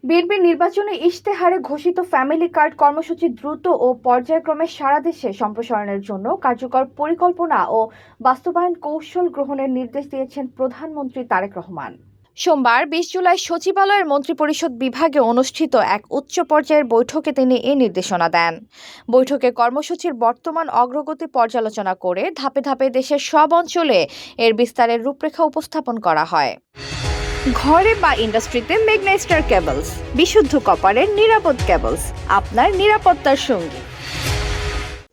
বিএনপির নির্বাচনী ইশতেহারে ঘোষিত ফ্যামিলি কার্ড কর্মসূচি দ্রুত ও পর্যায়ক্রমে সারা দেশে সম্প্রসারণের জন্য কার্যকর পরিকল্পনা ও বাস্তবায়ন কৌশল গ্রহণের নির্দেশ দিয়েছেন প্রধানমন্ত্রী তারেক রহমান। সোমবার ২০ জুলাই সচিবালয়ের মন্ত্রিপরিষদ বিভাগে অনুষ্ঠিত এক উচ্চ পর্যায়ের বৈঠকে তিনি এই নির্দেশনা দেন। বৈঠকে কর্মসূচির বর্তমান অগ্রগতি পর্যালোচনা করে ধাপে ধাপে দেশের সব অঞ্চলে এর বিস্তারের রূপরেখা উপস্থাপন করা হয়। ঘরে বা ইন্ডাস্ট্রিতে মেঘনা স্টার কেবলস, বিশুদ্ধ কপারের নিরাপদ কেবলস, আপনার নিরাপত্তার সঙ্গী।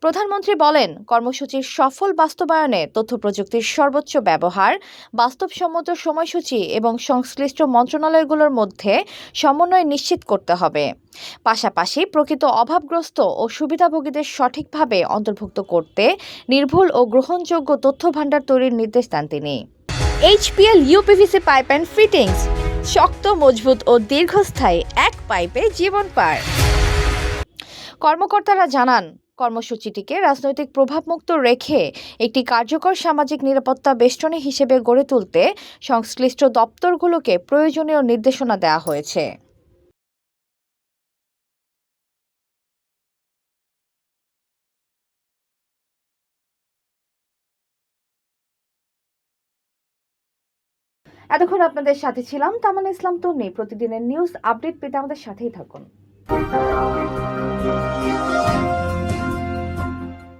প্রধানমন্ত্রী বলেন, কর্মসূচির সফল বাস্তবায়নে তথ্য প্রযুক্তির সর্বোচ্চ ব্যবহার, বাস্তবসম্মত সময়সূচি এবং সংশ্লিষ্ট মন্ত্রণালয়গুলোর মধ্যে সমন্বয় নিশ্চিত করতে হবে। পাশাপাশি প্রকৃত অভাবগ্রস্ত ও সুবিধাভোগীদের সঠিকভাবে অন্তর্ভুক্ত করতে নির্ভুল ও গ্রহণযোগ্য তথ্য ভাণ্ডার তৈরির নির্দেশ দেন তিনি। HPL uPVC pipe and fittings, শক্ত, মজবুত ও দীর্ঘস্থায়ী, এক পাইপে জীবন পার। কর্মকর্তারা জানান, কর্মসূচিটিকে রাজনৈতিক প্রভাবমুক্ত রেখে একটি কার্যকর সামাজিক নিরাপত্তা বেষ্টনী হিসেবে গড়ে তুলতে সংশ্লিষ্ট দপ্তরগুলোকে প্রয়োজনীয় নির্দেশনা দেওয়া হয়েছে। এতক্ষণ আপনাদের সাথে ছিলাম তামান্না ইসলাম তন্নি। প্রতিদিনের নিউজ আপডেট পেতে আমাদের সাথেই থাকুন।